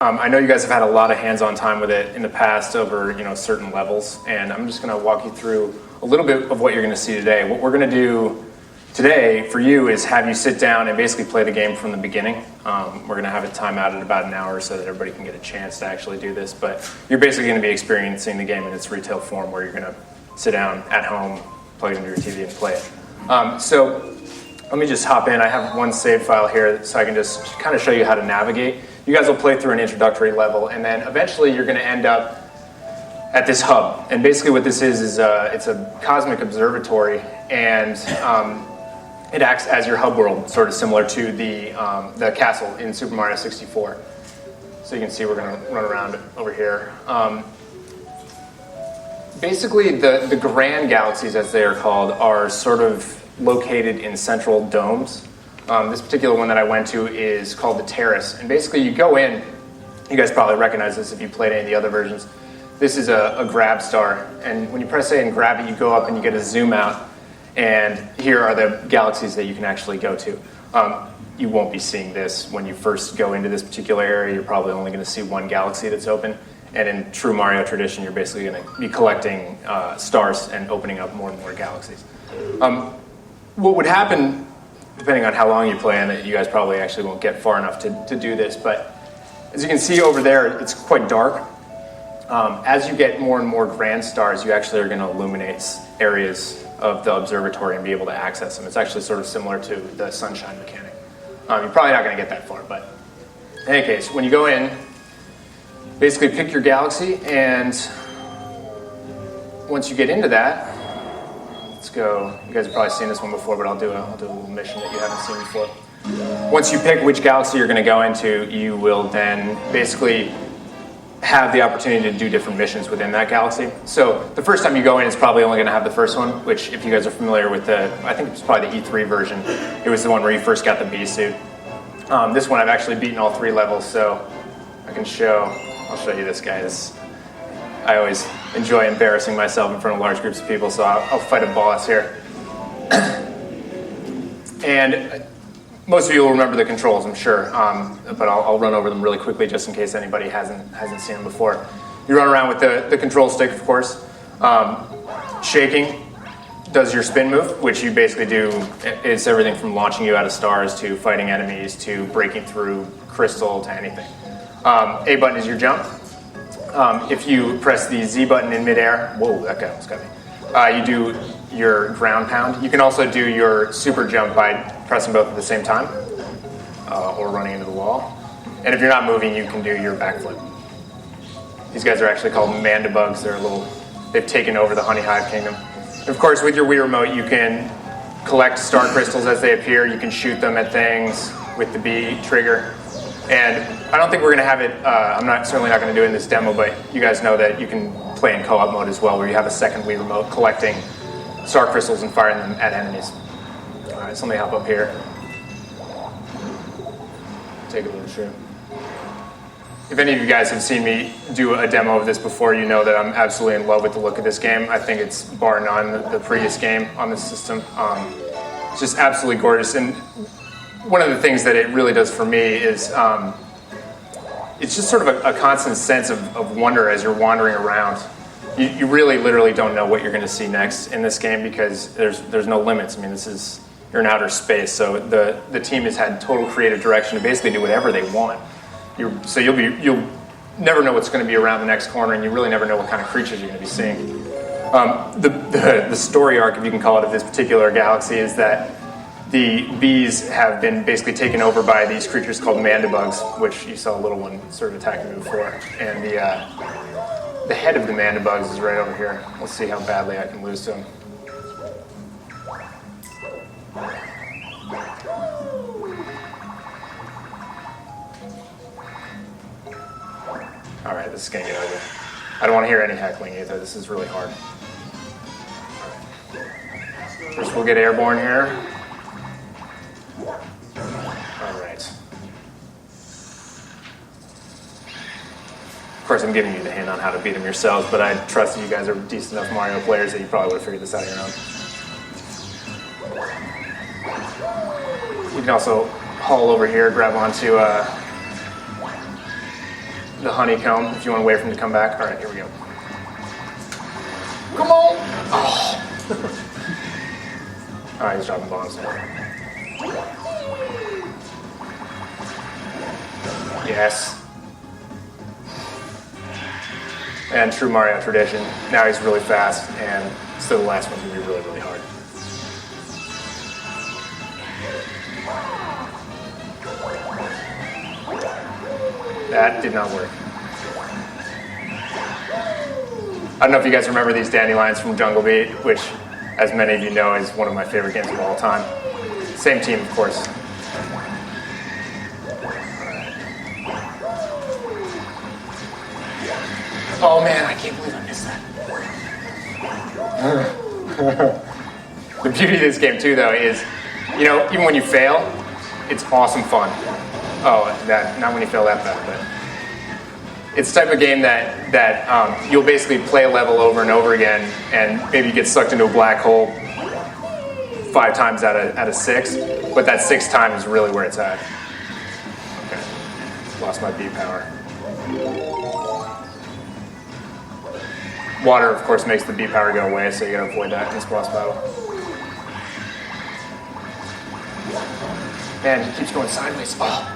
I know you guys have had a lot of hands-on time with it in the past over certain levels, and I'm just going to walk you through a little bit of what you're going to see today. What we're going to do today for you is have you sit down and basically play the game from the beginning. We're going to have it time out at about an hour so that everybody can get a chance to actually do this, but you're basically going to be experiencing the game in its retail form where you're going to sit down at home, plug it into your TV, and play it. So let me just hop in. I have one save file here so I can just kind of show you how to navigate. You guys will play through an introductory level, and then eventually you're going to end up at this hub. And basically what this is it's a cosmic observatory, and it acts as your hub world, sort of similar to the castle in Super Mario 64. So you can see we're going to run around over here. Basically, the grand galaxies, as they are called, are sort of located in central domes. This particular one that I went to is called the Terrace. And basically, you go in, you guys probably recognize this if you played any of the other versions. This is a grab star. And when you press A and grab it, you go up and you get a zoom out. And here are the galaxies that you can actually go to. You won't be seeing this when you first go into this particular area. You're probably only going to see one galaxy that's open. And in true Mario tradition, you're basically going to be collecting stars and opening up more and more galaxies. What would happen, depending on how long you play, and you guys probably actually won't get far enough to do this, but as you can see over there, it's quite dark. As you get more and more grand stars, you actually are going to illuminate areas of the observatory and be able to access them. It's actually sort of similar to the sunshine mechanic. You're probably not going to get that far, but in any case, when you go in, basically pick your galaxy, and once you get into that, let's go. You guys have probably seen this one before, but I'll do a little mission that you haven't seen before. Once you pick which galaxy you're going to go into, you will then basically have the opportunity to do different missions within that galaxy. So the first time you go in, it's probably only going to have the first one, which if you guys are familiar with I think it's probably the E3 version. It was the one where you first got the B suit. This one I've actually beaten all 3 levels, so I'll show you this guy. I always enjoy embarrassing myself in front of large groups of people, so I'll fight a boss here. And most of you will remember the controls, I'm sure, but I'll run over them really quickly just in case anybody hasn't seen them before. You run around with the control stick, of course. Shaking does your spin move, which you basically do. It's everything from launching you out of stars to fighting enemies to breaking through crystal to anything. A button is your jump. If you press the Z button in midair, whoa, that guy almost got me. You do your ground pound. You can also do your super jump by pressing both at the same time, or running into the wall. And if you're not moving, you can do your backflip. These guys are actually called mandibugs. They've taken over the Honey Hive Kingdom. And of course, with your Wii Remote, you can collect star crystals as they appear. You can shoot them at things with the B trigger. And I don't think we're going to have it, I'm certainly not going to do it in this demo, but you guys know that you can play in co-op mode as well, where you have a second Wii Remote collecting star crystals and firing them at enemies. All right, so let me hop up here. Take a little trip. If any of you guys have seen me do a demo of this before, you know that I'm absolutely in love with the look of this game. I think it's bar none the prettiest game on this system. It's just absolutely gorgeous. And one of the things that it really does for me is it's just sort of a constant sense of wonder as you're wandering around. You really literally don't know what you're going to see next in this game because there's no limits. I mean, you're in outer space, so the team has had total creative direction to basically do whatever they want. So you'll never know what's going to be around the next corner, and you really never know what kind of creatures you're going to be seeing. The story arc, if you can call it, of this particular galaxy is that the bees have been basically taken over by these creatures called mandibugs, which you saw a little one sort of attacking me before. And the head of the mandibugs is right over here. We'll see how badly I can lose to him. All right, this is going to get ugly. I don't want to hear any heckling either. This is really hard. All right. First, we'll get airborne here. All right. Of course, I'm giving you the hint on how to beat them yourselves, but I trust that you guys are decent enough Mario players that you probably would have figured this out on your own. You can also haul over here, grab onto the honeycomb if you want to wait for him to come back. All right, here we go. Come on! Oh. All right, he's dropping bombs now. Yes. And true Mario tradition. Now he's really fast, and still the last one's going to be really, really hard. That did not work. I don't know if you guys remember these dandelions from Jungle Beat, which, as many of you know, is one of my favorite games of all time. Same team, of course. Oh man, I can't believe I missed that. The beauty of this game too, though, is, you know, even when you fail, it's awesome fun. Oh, not when you fail that bad, but it's the type of game that you'll basically play a level over and over again, and maybe you get sucked into a black hole 5 times out of 6, but that 6th time is really where it's at. Okay, lost my B power. Water, of course, makes the B power go away, so you gotta avoid that in this boss battle. Man, he keeps going sideways. Oh.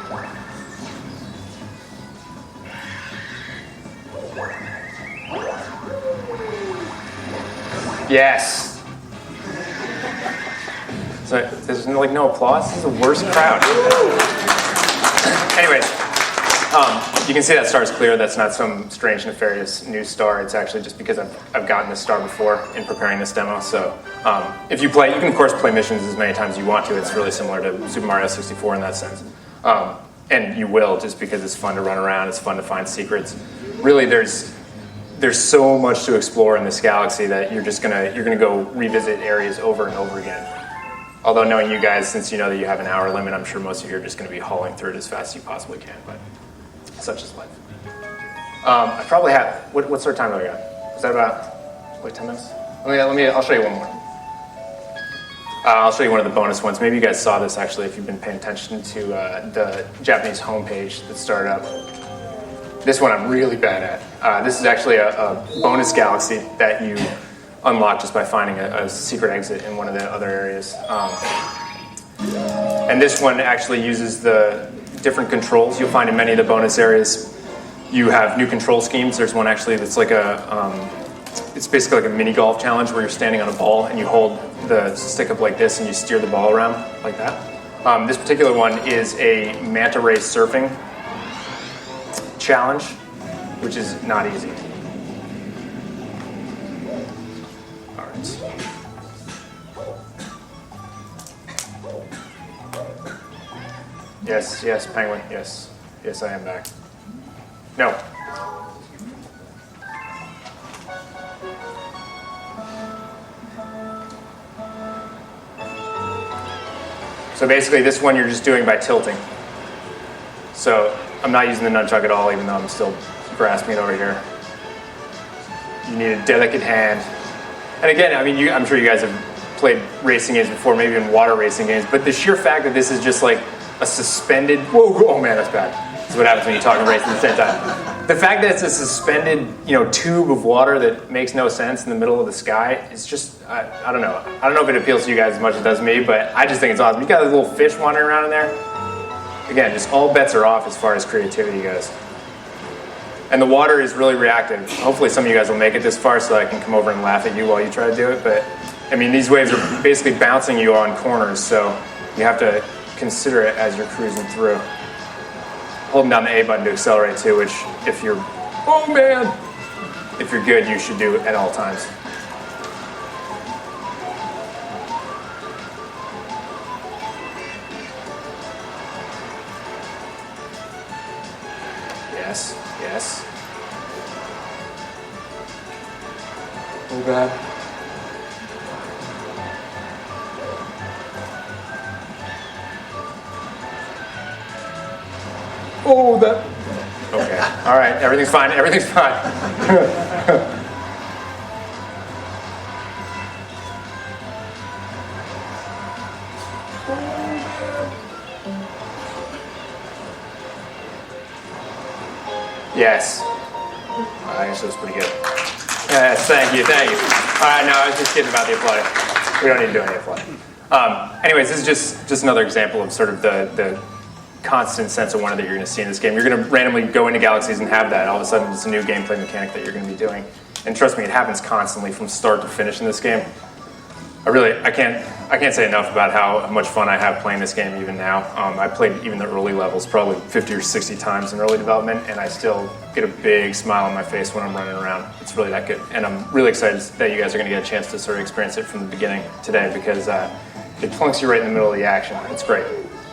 Yes. So there's like no applause. This is the worst crowd. Anyways, you can see that star is clear. That's not some strange, nefarious new star. It's actually just because I've gotten this star before in preparing this demo. So if you play, you can of course play missions as many times as you want to. It's really similar to Super Mario 64 in that sense. And you will, just because it's fun to run around. It's fun to find secrets. Really, there's so much to explore in this galaxy that you're gonna go revisit areas over and over again. Although knowing you guys, since you know that you have an hour limit, I'm sure most of you are just gonna be hauling through it as fast as you possibly can, but such is life. I probably have, what sort of time do I got? Is that about, 10 minutes? I'll show you one more. I'll show you one of the bonus ones. Maybe you guys saw this actually if you've been paying attention to the Japanese homepage that started up. This one I'm really bad at. This is actually a bonus galaxy that you unlock just by finding a secret exit in one of the other areas. And this one actually uses the different controls you'll find in many of the bonus areas. You have new control schemes. There's one actually that's like it's basically like a mini golf challenge where you're standing on a ball and you hold the stick up like this and you steer the ball around like that. This particular one is a manta ray surfing challenge, which is not easy. All right. Yes, penguin, yes. Yes, I am back. No. So basically this one you're just doing by tilting. So I'm not using the nunchuck at all, even though I'm still grasping it over here. You need a delicate hand. And again, I mean, I'm sure you guys have played racing games before, maybe even water racing games, but the sheer fact that this is just like a suspended, oh man, that's bad. That's what happens when you talk and race at the same time. The fact that it's a suspended, tube of water that makes no sense in the middle of the sky is just, I don't know. I don't know if it appeals to you guys as much as it does me, but I just think it's awesome. You got a little fish wandering around in there. Again, just all bets are off as far as creativity goes. And the water is really reactive. Hopefully some of you guys will make it this far so I can come over and laugh at you while you try to do it. But, I mean, these waves are basically bouncing you on corners, so you have to consider it as you're cruising through. Holding down the A button to accelerate too, which if you're good, you should do at all times. Yes. Oh God. Oh, that. Okay. All right. Everything's fine. Yes. I guess it was pretty good. Yes, thank you. All right, no, I was just kidding about the applauding. We don't need to do any applauding. Anyways, this is just another example of sort of the constant sense of wonder that you're going to see in this game. You're going to randomly go into galaxies and have that. All of a sudden, it's a new gameplay mechanic that you're going to be doing. And trust me, it happens constantly from start to finish in this game. I can't say enough about how much fun I have playing this game even now. I played even the early levels probably 50 or 60 times in early development, and I still get a big smile on my face when I'm running around. It's really that good. And I'm really excited that you guys are going to get a chance to sort of experience it from the beginning today, because it plunks you right in the middle of the action. It's great.